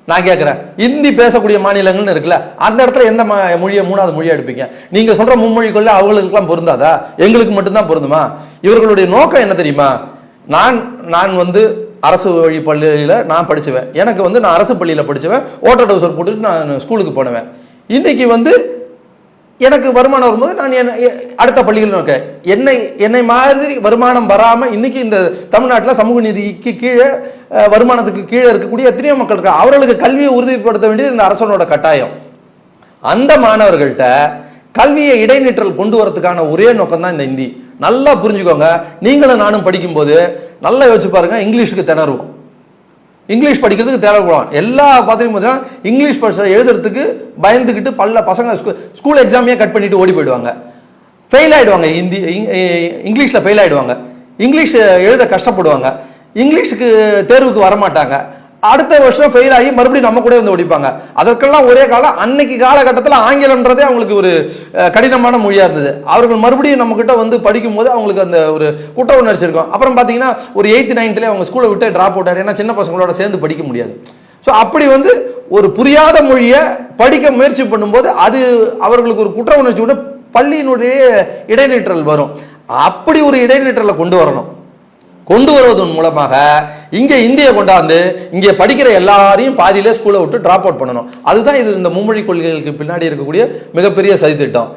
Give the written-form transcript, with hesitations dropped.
நான் கேட்கிறேன், இந்தி பேசக்கூடிய மாநிலங்கள்னு இருக்குல்ல, அந்த இடத்துல எந்த மொழியை மூணாவது மொழியா எடுப்பீங்க? நீங்க சொல்ற மும்மொழி கொள்ள அவங்களுக்குலாம் பொருந்தாதா? எங்களுக்கு மட்டும்தான் பொருந்துமா? இவர்களுடைய நோக்கம் என்ன தெரியுமா? நான் அரசு வழி பள்ளியில நான் படிச்சுவேன். எனக்கு நான் அரசு பள்ளியில படிச்சுவேன். ஓட்டர் டவுசர் போட்டுட்டு நான் ஸ்கூலுக்கு போனவேன். இன்னைக்கு எனக்கு வருமானம் வரும்போது நான் அடுத்த பள்ளிகள் நோக்க என்னை மாதிரி வருமானம் வராம இன்னைக்கு இந்த தமிழ்நாட்டில் சமூக நீதிக்கு கீழே வருமானத்துக்கு கீழே இருக்கக்கூடிய எத்தனையோ மக்கள் இருக்காங்க. அவர்களுக்கு கல்வியை உறுதிப்படுத்த வேண்டியது இந்த அரசனோட கட்டாயம். அந்த மாணவர்கள்ட்ட கல்வியை இடைநிற்றல் கொண்டு வரதுக்கான ஒரே நோக்கம் தான் இந்த இந்தி. நல்லா புரிஞ்சுக்கோங்க. நீங்களும் நானும் படிக்கும் போது நல்லா யோசிச்சு பாருங்க, இங்கிலீஷுக்கு திணறுவோம். இங்கிலீஷ் படிக்கிறதுக்கு தேவைப்படுவான். எல்லா பார்த்தீங்கன்னா இங்கிலீஷ் எழுதுறதுக்கு பயந்துக்கிட்டு பசங்க ஸ்கூல் எக்ஸாமையே கட் பண்ணிட்டு ஓடி போயிடுவாங்க. ஃபெயில் ஆயிடுவாங்க. இங்கிலீஷ்ல ஃபெயில் ஆயிடுவாங்க. இங்கிலீஷ் எழுத கஷ்டப்படுவாங்க. இங்கிலீஷுக்கு தேர்வுக்கு வரமாட்டாங்க. அடுத்த வருஷம் ஃபெயில் ஆகி மறுபடியும் நம்ம கூட ஓடிப்பாங்க. அதற்கெல்லாம் ஒரே காலம். அன்னைக்கு காலகட்டத்தில் ஆங்கிலம்ன்றதே அவங்களுக்கு ஒரு கடினமான மொழியா இருந்தது. அவர்கள் மறுபடியும் நம்ம கிட்ட படிக்கும் போது அவங்களுக்கு அந்த ஒரு குற்ற உணர்ச்சி இருக்கும். அப்புறம் பாத்தீங்கன்னா ஒரு 8th 9th அவங்க ஸ்கூலை விட்டு டிராப் அவுட் ஆயிரு. ஏன்னா சின்ன பசங்களோட சேர்ந்து படிக்க முடியாது. ஸோ அப்படி ஒரு புரியாத மொழியை படிக்க முயற்சி பண்ணும்போது அது அவர்களுக்கு ஒரு குற்ற உணர்ச்சி விட பள்ளியினுடைய இடைநிற்றல் வரும். அப்படி ஒரு இடைநிற்றலை கொண்டு வருவதன் மூலமாக இங்க இந்திய கொண்டாந்து இங்க படிக்கிற எல்லாரையும் பாதியிலே ஸ்கூலை விட்டு டிராப் அவுட் பண்ணணும். அதுதான் இந்த மும்மொழி கொள்கைகளுக்கு பின்னாடி இருக்கக்கூடிய மிகப்பெரிய சதித்திட்டம்.